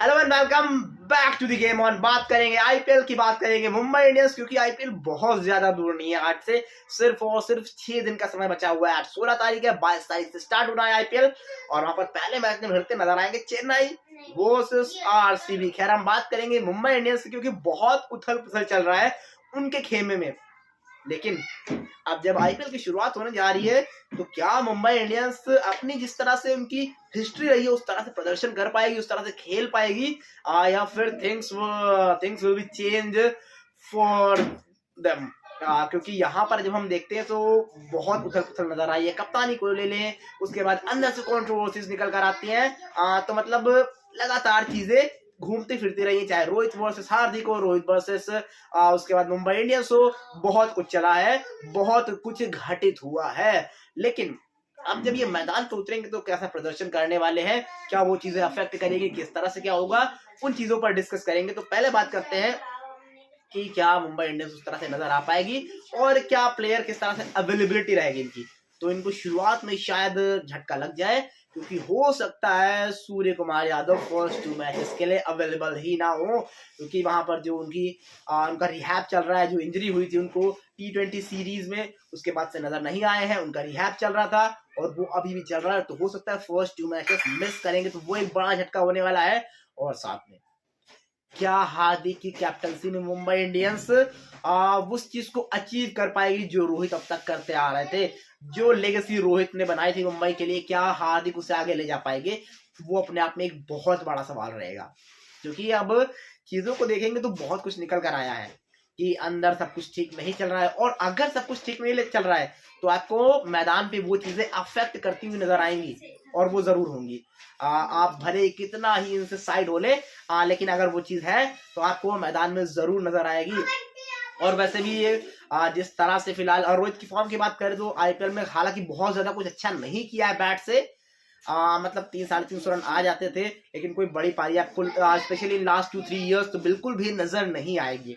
Hello and welcome back to the game on. बात करेंगे IPL की, बात करेंगे मुंबई इंडियंस, क्योंकि आईपीएल बहुत ज्यादा दूर नहीं है। आज से सिर्फ और सिर्फ 6 दिन का समय बचा हुआ है। आज 16 तारीख है, 22 तारीख से स्टार्ट होना है आईपीएल और वहां पर पहले मैच में भिड़ते नजर आएंगे चेन्नई वर्सेस आरसीबी। खैर हम बात करेंगे मुंबई इंडियंस की, क्योंकि बहुत उथल पुथल चल रहा है उनके खेमे में। लेकिन अब जब आईपीएल की शुरुआत होने जा रही है तो क्या मुंबई इंडियंस अपनी जिस तरह से उनकी हिस्ट्री रही है उस तरह से प्रदर्शन कर पाएगी, उस तरह से खेल पाएगी, या फिर things will be change for them. क्योंकि यहाँ पर जब हम देखते हैं तो बहुत उथल पुथल नजर आई है। कप्तानी को ले लें, उसके बाद अंदर से कंट्रोवर्सीज निकल कर आती हैं, तो मतलब लगातार चीजें घूमती फिरती रही है, चाहे रोहित वर्सेस हार्दिक हो, रोहित वर्सेस उसके बाद मुंबई इंडियंस हो। बहुत कुछ चला है, बहुत कुछ घटित हुआ है। लेकिन अब जब ये मैदान पर उतरेंगे तो कैसा प्रदर्शन करने वाले हैं, क्या वो चीजें अफेक्ट करेगी, किस तरह से क्या होगा, उन चीजों पर डिस्कस करेंगे। तो पहले बात करते हैं कि क्या मुंबई इंडियंस उस तरह से नजर आ पाएगी और क्या प्लेयर किस तरह से अवेलेबिलिटी रहेगी इनकी। तो इनको शुरुआत में शायद झटका लग जाए, क्योंकि हो सकता है सूर्य कुमार यादव फर्स्ट 2 मैचेस के लिए अवेलेबल ही ना हो, क्योंकि वहां पर जो उनका रिहैब चल रहा है, जो इंजरी हुई थी उनको T20 सीरीज में, उसके बाद से नजर नहीं आए हैं। उनका रिहैब चल रहा था और वो अभी भी चल रहा है, तो हो सकता है फर्स्ट 2 मैचेस मिस करेंगे, तो वो एक बड़ा झटका होने वाला है। और साथ में क्या हार्दिक की कैप्टनसी में मुंबई इंडियंस उस चीज को अचीव कर पाएगी जो रोहित अब तक करते आ रहे थे, जो लेगेसी रोहित ने बनाई थी मुंबई के लिए, क्या हार्दिक उसे आगे ले जा पाएंगे। वो अपने आप में एक बहुत बड़ा सवाल रहेगा, क्योंकि अब चीजों को देखेंगे तो बहुत कुछ निकल कर आया है कि अंदर सब कुछ ठीक नहीं चल रहा है, और अगर सब कुछ ठीक नहीं चल रहा है तो आपको मैदान पे वो चीजें अफेक्ट करती हुई नजर आएंगी, और वो जरूर होंगी। आप भले कितना ही इनसे साइड हो ले, लेकिन अगर वो चीज है तो आपको मैदान में जरूर नजर आएगी। और वैसे भी ये जिस तरह से फिलहाल रोहित की फॉर्म की बात करें तो आईपीएल में हालांकि बहुत ज्यादा कुछ अच्छा नहीं किया है बैट से, मतलब 300-350 रन आ जाते थे, लेकिन कोई बड़ी पारी आपको स्पेशली लास्ट 2-3 इयर्स तो बिल्कुल भी नजर नहीं आएगी।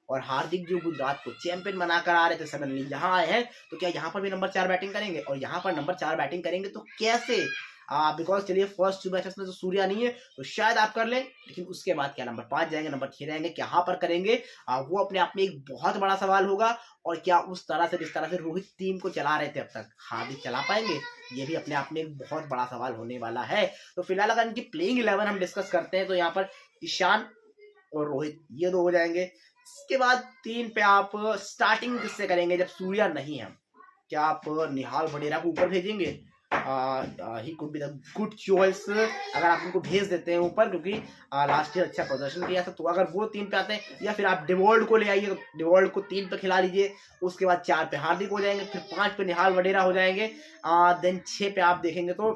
और हार्दिक जो गुजरात को चैंपियन बनाकर आ रहे थे, सडनली यहाँ आए हैं, तो क्या यहाँ पर भी नंबर 4 बैटिंग करेंगे? और यहाँ पर नंबर 4 बैटिंग करेंगे तो कैसे? बिकॉज चलिए फर्स्ट 2 मैचेस में तो सूर्या नहीं है, तो शायद आप कर लें, लेकिन उसके बाद क्या नंबर 5 जाएंगे, नंबर 6 रहेंगे, कहाँ पर करेंगे? वो अपने आप में एक बहुत बड़ा सवाल होगा। और क्या उस तरह से जिस तरह से रोहित टीम को चला रहे थे अब तक, हार्दिक चला पाएंगे? ये भी अपने आप में एक बहुत बड़ा सवाल होने वाला है। तो फिलहाल अगर इनकी प्लेइंग 11 हम डिस्कस करते हैं तो यहाँ पर ईशान और रोहित ये 2 हो जाएंगे। इसके बाद 3 पे आप स्टार्टिंग किससे करेंगे जब सूर्या नहीं है? क्या आप निहाल वडेरा को ऊपर भेजेंगे? ही could be the good choice अगर आप उनको भेज देते हैं ऊपर, क्योंकि लास्ट ईयर अच्छा प्रदर्शन किया था। तो अगर वो 3 पे आते हैं, या फिर आप डिवॉल्ट को ले आइए, तो डिवॉल्ट को 3 पे खिला लीजिए, उसके बाद 4 पे हार्दिक हो जाएंगे, फिर 5 पे निहाल वडेरा हो जाएंगे, देन 6 पे आप देखेंगे तो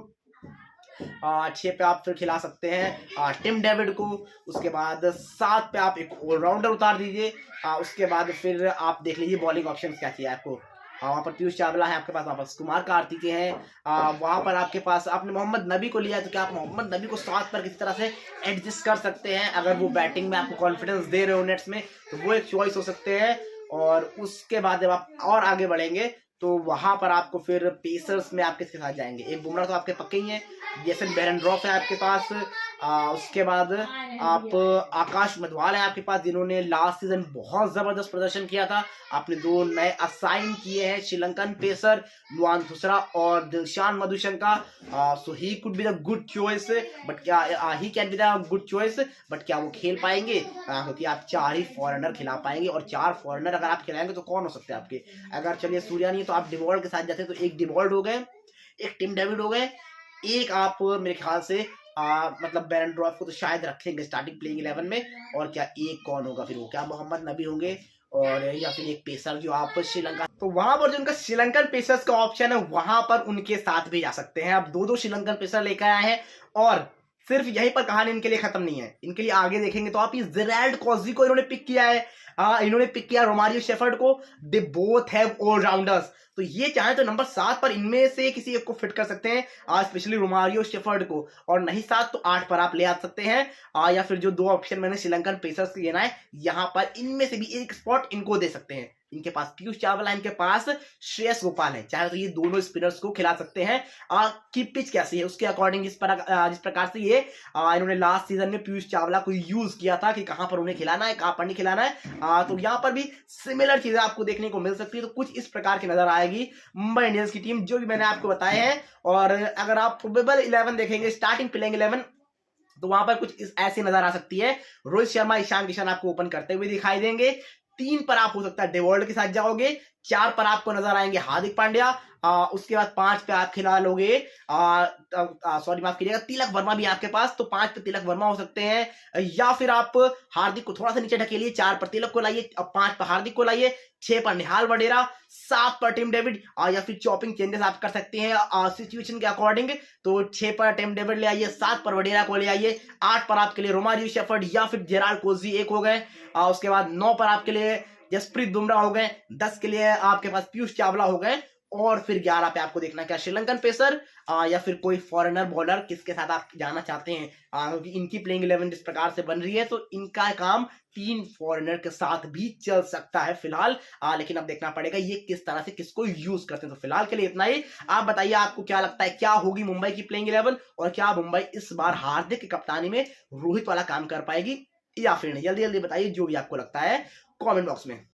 6 पे आप फिर खिला सकते हैं टिम डेविड को। उसके बाद 7 पे आप एक ऑलराउंडर उतार दीजिए। उसके बाद फिर आप देख लीजिए बॉलिंग ऑप्शन क्या चाहिए आपको। वहाँ पर पीयूष चावला है आपके पास, वहाँ पर कुमार कार्तिकेय हैं, वहाँ पर आपके पास आपने मोहम्मद नबी को लिया है, तो क्या आप मोहम्मद नबी को 7 पर किसी तरह से एडजस्ट कर सकते हैं? अगर वो बैटिंग में आपको कॉन्फिडेंस दे रहे हो नेट्स में, तो वो एक चॉइस हो सकते हैं। और उसके बाद जब आप और आगे बढ़ेंगे तो वहां पर आपको फिर पेसर्स में आप किसके साथ जाएंगे? एक बुमराह तो आपके पक्के ही है, जेसन बेरेंड्रॉफ है आपके पास, उसके बाद आप आकाश मधवाल है आपके पास, जिन्होंने लास्ट सीजन बहुत जबरदस्त प्रदर्शन किया था। आपने 2 नए असाइन किए हैं श्रीलंकन पेसर लुआन थुसरा और Dilshan Madushanka. So he could be the good choice, but क्या he can be the good choice, but क्या वो खेल पाएंगे? क्योंकि आप 4 ही फॉरेनर खिला पाएंगे, और 4 फॉरेनर अगर आप खिलाएंगे तो कौन हो सकते हैं आपके? अगर चलिए सूर्या नहीं तो आप डिवॉल्ट के साथ जाते हैं, तो एक डिवॉल्ट हो गए, एक टिम डेविड हो गए, एक आप मेरे ख्याल से मतलब बेरेंड्रॉफ को तो शायद रखेंगे स्टार्टिंग प्लेइंग 11 में। और क्या एक कौन होगा फिर? वो क्या मोहम्मद नबी होंगे, और या फिर एक पेसर जो आप श्रीलंका, तो वहां पर जो उनका श्रीलंकन पेसर्स का ऑप्शन है वहां पर उनके साथ भी जा सकते हैं। अब 2-2 श्रीलंकन पेसर लेकर आए हैं, और सिर्फ यहीं पर कहानी इनके लिए खत्म नहीं है। इनके लिए आगे देखेंगे तो आप इस जेराल्ड कॉजी को इन्होंने पिक किया है, इन्होंने पिक किया रोमारियो शेफर्ड को। दे बोथ हैव ऑलराउंडर्स, तो ये चाहे तो नंबर 7 पर इनमें से किसी एक को फिट कर सकते हैं, स्पेशली रोमारियो शेफर्ड को, और नहीं 7 तो 8 पर आप ले आ सकते हैं। या फिर जो 2 ऑप्शन मैंने श्रीलंकन पेसर्स के लेना है, यहाँ पर इनमें से भी एक स्पॉट इनको दे सकते हैं। इनके पास पीयूष चावला है, इनके पास श्रेयस गोपाल है। चाहे तो ये दोनों स्पिनर्स को खिला सकते हैं। कि पिच कैसी है उसके अकॉर्डिंग जिस प्रकार से ये इन्होंने लास्ट सीजन में पीयूष चावला को यूज किया था कि कहां पर उन्हें खिलाना है, कहां पर नहीं खिलाना है, तो यहां पर भी सिमिलर चीजें आपको देखने को मिल सकती है। तो कुछ इस प्रकार की नजर आएगी मुंबई इंडियंस की टीम, जो भी मैंने आपको बताए हैं। और अगर आप प्रोबेबल 11 देखेंगे, स्टार्टिंग प्लेइंग 11, तो वहां पर कुछ ऐसी नजर आ सकती है। रोहित शर्मा, ईशान किशन आपको ओपन करते हुए दिखाई देंगे। 3 पर आप हो सकता है डेवॉल्ट के साथ जाओगे। 4 पर आपको नजर आएंगे हार्दिक पांड्या। उसके बाद 5 पे आप खिला लोगे, सॉरी माफ कीजिएगा, तिलक वर्मा भी आपके पास, तो 5 पे तिलक वर्मा हो सकते हैं। या फिर आप हार्दिक को थोड़ा सा नीचे ढकेलिए, 4 पर तिलक को लाइए, 5 पर हार्दिक को लाइए, 6 पर निहाल वडेरा, 7 पर टिम डेविड, या फिर चॉपिंग चेंजेस आप कर सकते हैं सिचुएशन के अकॉर्डिंग। तो 6 पर टिम डेविड ले आइए, 7 पर वडेरा को ले आइए, 8 पर आपके लिए रोमारियो शेफर्ड या फिर जेराल्ड कोजी एक हो गए। उसके बाद 9 पर आपके लिए जसप्रीत बुमराह हो गए, 10 के लिए आपके पास पीयूष चावला हो गए, और फिर 11 पे आपको देखना क्या श्रीलंकन पेसर या फिर कोई फॉरेनर बॉलर, किसके साथ आप जाना चाहते हैं, क्योंकि इनकी प्लेइंग 11 जिस प्रकार से बन रही है तो इनका काम 3 फॉरेनर के साथ भी चल सकता है फिलहाल। लेकिन अब देखना पड़ेगा ये किस तरह से किसको यूज करते हैं। तो फिलहाल के लिए इतना ही। आप बताइए आपको क्या लगता है, क्या होगी मुंबई की प्लेइंग 11, और क्या मुंबई इस बार हार्दिक की कप्तानी में रोहित वाला काम कर पाएगी या फिर नहीं? जल्दी जल्दी बताइए जो भी आपको लगता है कमेंट बॉक्स में।